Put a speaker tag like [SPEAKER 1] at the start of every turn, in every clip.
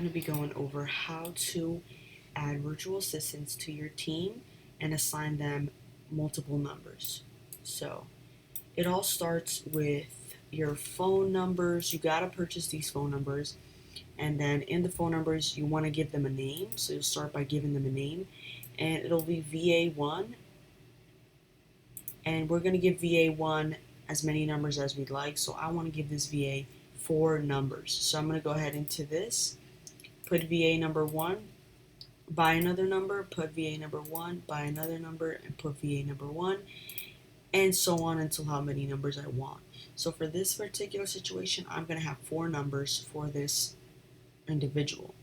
[SPEAKER 1] going to be going over how to add virtual assistants to your team and assign them multiple numbers. So it all starts with your phone numbers. You got to purchase these phone numbers, and then in the phone numbers you want to give them a name. So you'll start by giving them a name, and it'll be VA1, and we're going to give VA1 as many numbers as we'd like. So I want to give this VA 4 numbers. So I'm going to go ahead into this, put VA number 1, buy another number, put VA number 1, buy another number, and put VA number 1, and so on until how many numbers I want. So for this particular situation, I'm going to have 4 numbers for this individual.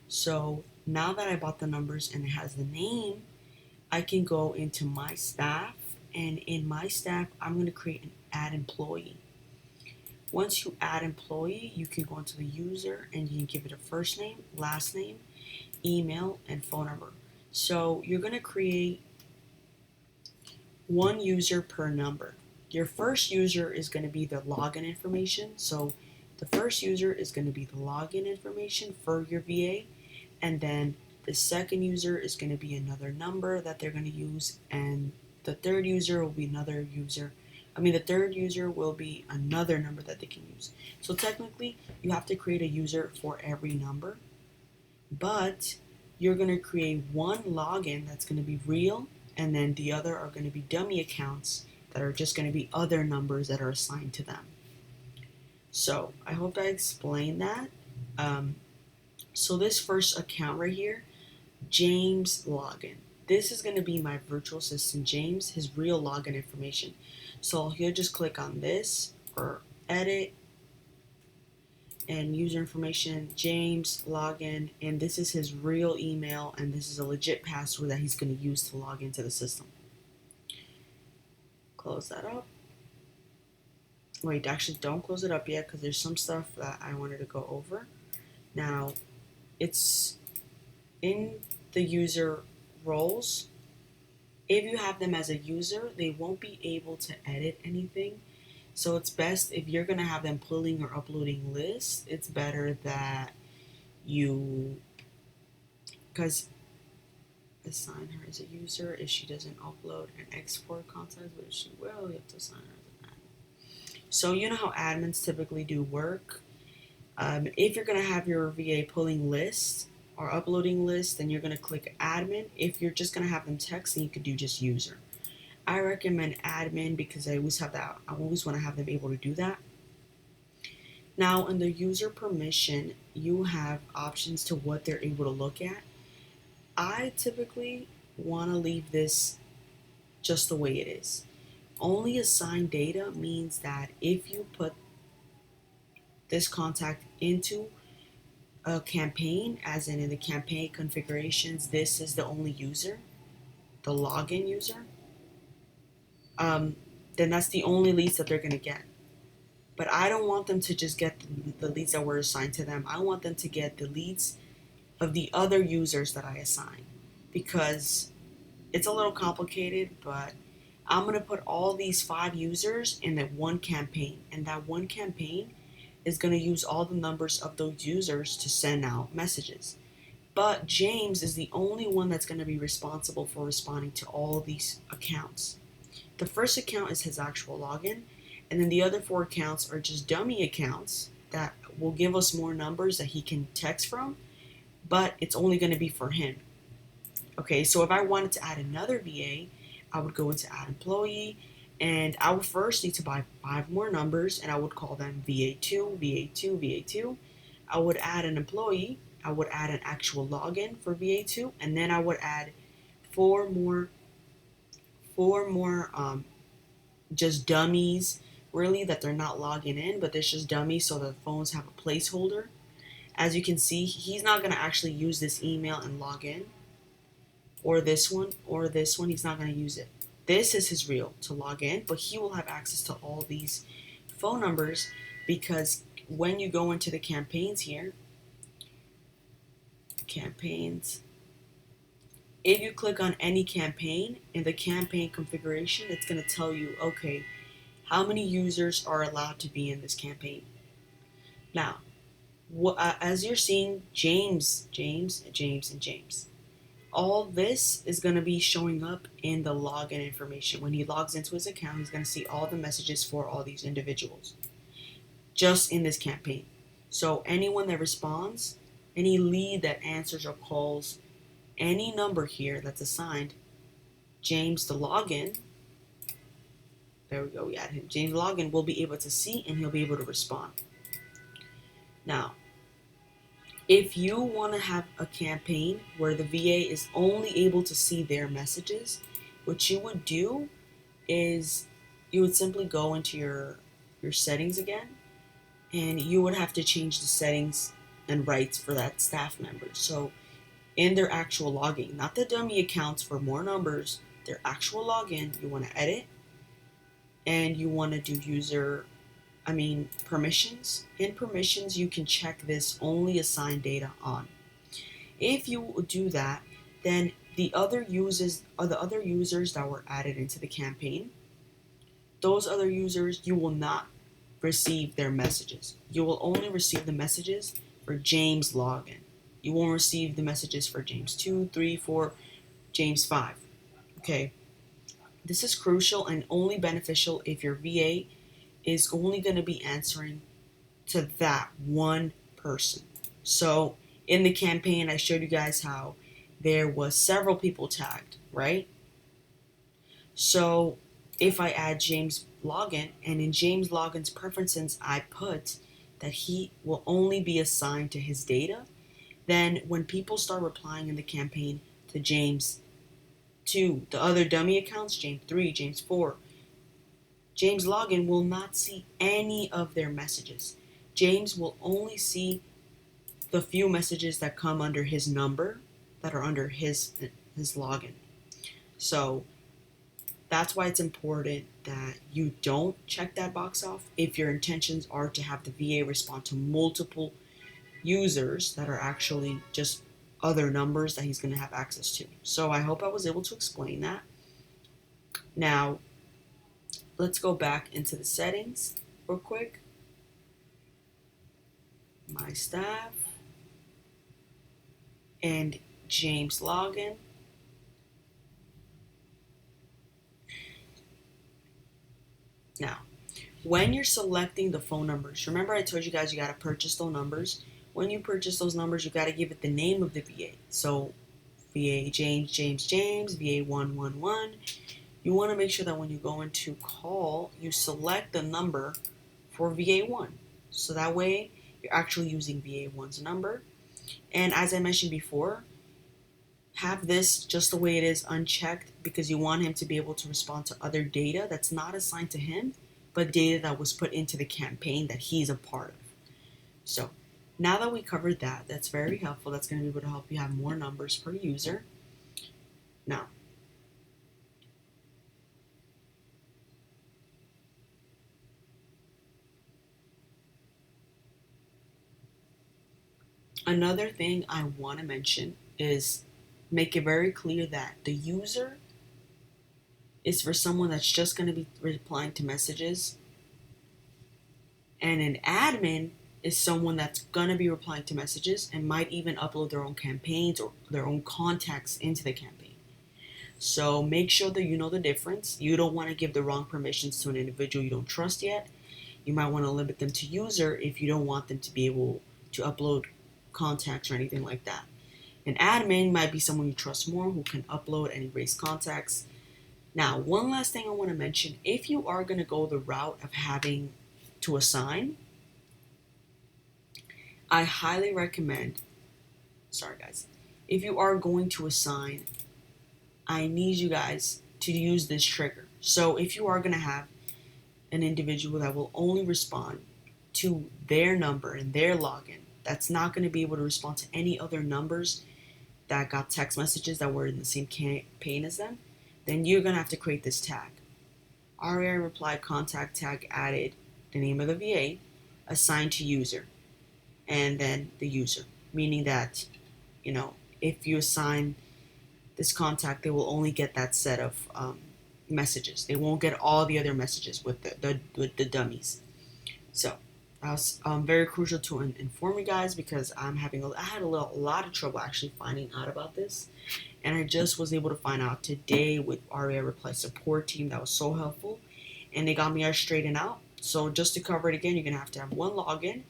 [SPEAKER 1] So now that I bought the numbers and it has the name, I can go into my staff, and in my staff, I'm going to create an add employee. Once you add employee, you can go into the user and you can give it a first name, last name, email, and phone number. So you're going to create one user per number. Your first user is going to be the login information. So the first user is going to be the login information for your VA, and then the second user is going to be another number that they're going to use, and the third user will be another user. The third user will be another number that they can use. So technically, you have to create a user for every number, but you're going to create one login that's going to be real, and then the other are going to be dummy accounts that are just going to be other numbers that are assigned to them. So I hope I explained that. So this first account right here, James login. This is going to be my virtual assistant James, his real login information. So he'll just click on this or edit and user information, James login, and this is his real email, and this is a legit password that he's going to use to log into the system. Close that up. Wait, actually don't close it up yet because there's some stuff that I wanted to go over. Now, it's in the user roles. If you have them as a user, they won't be able to edit anything. So it's best if you're going to have them pulling or uploading lists, it's better that you, because assign her as a user if she doesn't upload and export content, but she will, you have to assign her as an admin. So you know how admins typically do work. If you're going to have your VA pulling lists or uploading lists, then you're going to click admin. If you're just going to have them text, then you could do just user. I recommend admin because I always want to have them able to do that. Now in the user permission, you have options to what they're able to look at. I typically want to leave this just the way it is. Only assign data means that if you put this contact into a campaign, as in the campaign configurations, this is the only user, the login user, then that's the only leads that they're going to get. But I don't want them to just get the leads that were assigned to them. I want them to get the leads of the other users that I assign, because it's a little complicated, but I'm going to put all these 5 users in that one campaign, and that one campaign is going to use all the numbers of those users to send out messages. But James is the only one that's going to be responsible for responding to all of these accounts. The first account is his actual login, and then the other 4 accounts are just dummy accounts that will give us more numbers that he can text from, but it's only going to be for him. Okay, so if I wanted to add another VA, I would go into add employee, and I would first need to buy 5 more numbers, and I would call them VA2, VA2, VA2. I would add an employee, I would add an actual login for VA2, and then I would add 4 more just dummies, really, that they're not logging in, but they're just dummies so the phones have a placeholder. As you can see, he's not going to actually use this email and log in, or this one, he's not going to use it. This is his real to log in, but he will have access to all these phone numbers, because when you go into the campaigns here, campaigns, if you click on any campaign in the campaign configuration, it's going to tell you, okay, how many users are allowed to be in this campaign. Now, as you're seeing, James, James, James, and James. All this is going to be showing up in the login information. When he logs into his account, he's going to see all the messages for all these individuals just in this campaign. So anyone that responds, any lead that answers or calls any number here that's assigned James the login, there we go, we add him. James login will be able to see and he'll be able to respond. Now, if you want to have a campaign where the VA is only able to see their messages, what you would do is you would simply go into your settings again, and you would have to change the settings and rights for that staff member. So in their actual login, not the dummy accounts for more numbers, their actual login, you want to edit, and you want to do permissions. In permissions, you can check this only assign data on. If you do that, then the other users that were added into the campaign, those other users, you will not receive their messages. You will only receive the messages for James login. You won't receive the messages for James 2, 3, 4, James 5. Okay. This is crucial and only beneficial if your VA is only going to be answering to that one person. So in the campaign, I showed you guys how there was several people tagged, right? So if I add James login, and in James login's preferences, I put that he will only be assigned to his data, then when people start replying in the campaign to James 2, the other dummy accounts, James 3, James 4, James login will not see any of their messages. James will only see the few messages that come under his number, that are under his login. So that's why it's important that you don't check that box off if your intentions are to have the VA respond to multiple users that are actually just other numbers that he's going to have access to. So I hope I was able to explain that. Now, let's go back into the settings real quick. My staff and James login. Now, when you're selecting the phone numbers, remember I told you guys you got to purchase those numbers. When you purchase those numbers, you got to give it the name of the VA. So VA James, VA 111. You want to make sure that when you go into call, you select the number for VA 1. So that way you're actually using VA 1's number. And as I mentioned before, have this just the way it is unchecked because you want him to be able to respond to other data that's not assigned to him, but data that was put into the campaign that he's a part of. So now that we covered that, that's very helpful. That's going to be able to help you have more numbers per user. Now, another thing I want to mention is make it very clear that the user is for someone that's just going to be replying to messages, and an admin is someone that's going to be replying to messages and might even upload their own campaigns or their own contacts into the campaign. So make sure that you know the difference. You don't want to give the wrong permissions to an individual you don't trust yet. You might want to limit them to user if you don't want them to be able to upload contacts or anything like that. An admin might be someone you trust more who can upload and erase contacts. Now, one last thing I want to mention, if you are going to go the route of having to assign, I highly recommend, if you are going to assign, I need you guys to use this trigger. So if you are going to have an individual that will only respond to their number and their login, that's not going to be able to respond to any other numbers that got text messages that were in the same campaign as them, then you're going to have to create this tag. Reireply contact tag added, the name of the VA, assigned to user, and then the user. Meaning that, if you assign this contact, they will only get that set of messages. They won't get all the other messages with the dummies. So That's very crucial to inform you guys, because I had a lot of trouble actually finding out about this, and I just was able to find out today with our Reireply support team. That was so helpful, and they got me straightened out. So just to cover it again, you're gonna have to have one login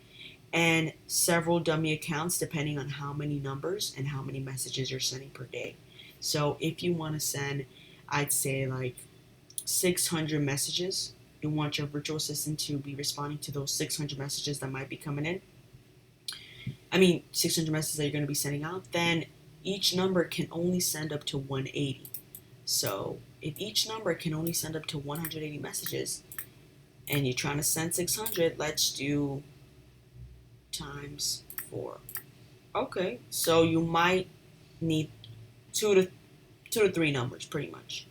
[SPEAKER 1] and several dummy accounts depending on how many numbers and how many messages you're sending per day. So if you want to send, I'd say like 600 messages, you want your virtual assistant to be responding to those 600 messages that might be coming in. 600 messages that you're going to be sending out, then each number can only send up to 180. So if each number can only send up to 180 messages and you're trying to send 600, let's do times 4. Okay, so you might need two to three numbers pretty much.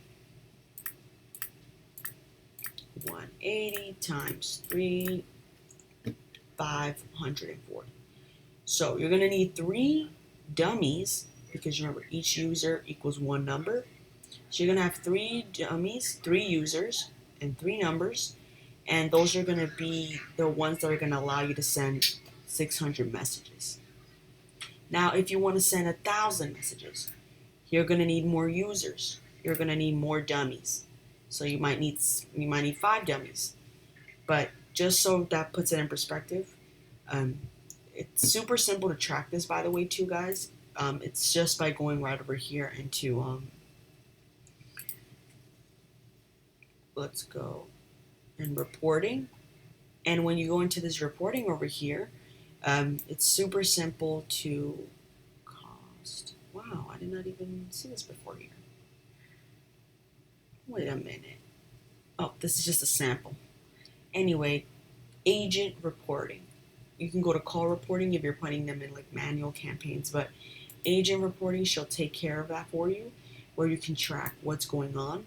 [SPEAKER 1] 180 times 3, 540. So you're going to need 3 dummies, because remember each user equals one number. So you're going to have 3 dummies, 3 users, and 3 numbers, and those are going to be the ones that are going to allow you to send 600 messages. Now if you want to send 1,000 messages, you're going to need more users. You're going to need more dummies. So you might need 5 dummies. But just so that puts it in perspective, it's super simple to track this, by the way, too, guys. It's just by going right over here into let's go in reporting. And when you go into this reporting over here, it's super simple to cost. Wow, I did not even see this before here. Wait a minute. Oh, this is just a sample. Anyway, agent reporting. You can go to call reporting if you're putting them in like manual campaigns, but agent reporting, she'll take care of that for you, where you can track what's going on.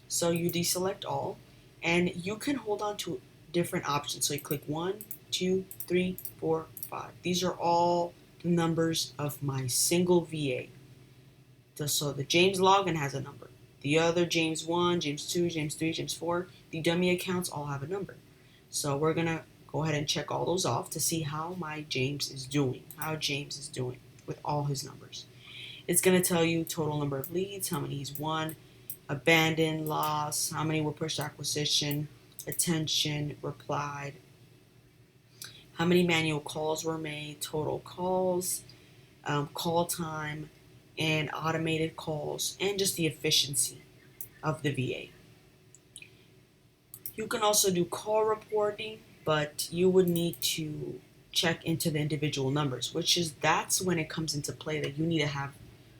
[SPEAKER 1] So you deselect all, and you can hold on to different options. So you click 1, 2, 3, 4, 5. These are all the numbers of my single VA. So the James login has a number. The other James 1, James 2, James 3, James 4, the dummy accounts all have a number. So we're going to go ahead and check all those off to see how James is doing with all his numbers. It's going to tell you total number of leads, how many he's won, abandoned, lost, how many were pushed to acquisition, attention, replied, how many manual calls were made, total calls, call time, and automated calls, and just the efficiency of the VA. You can also do call reporting, but you would need to check into the individual numbers, that's when it comes into play that you need to have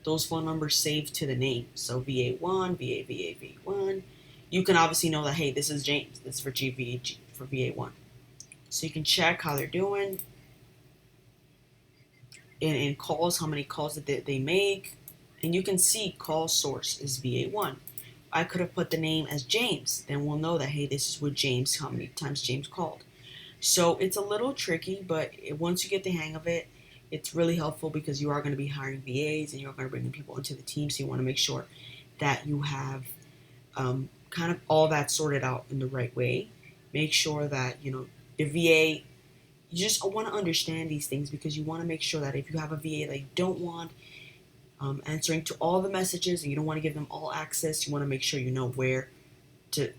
[SPEAKER 1] those phone numbers saved to the name. So VA1, VA1. You can obviously know that, hey, this is James. This is for VA1. So you can check how they're doing. In calls, how many calls did they make. And you can see call source is VA1. I could have put the name as James. Then we'll know that, hey, this is with James, how many times James called. So it's a little tricky, but once you get the hang of it, it's really helpful, because you are going to be hiring VAs and you're going to bring people into the team. So you want to make sure that you have kind of all that sorted out in the right way. Make sure that, the VA, you just want to understand these things, because you want to make sure that if you have a VA that you don't want answering to all the messages and you don't want to give them all access, you want to make sure you know where to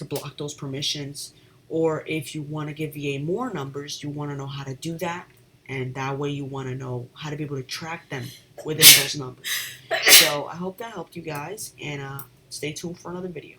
[SPEAKER 1] block those permissions. Or if you want to give VA more numbers, you want to know how to do that. And that way you want to know how to be able to track them within those numbers. So I hope that helped you guys, and stay tuned for another video.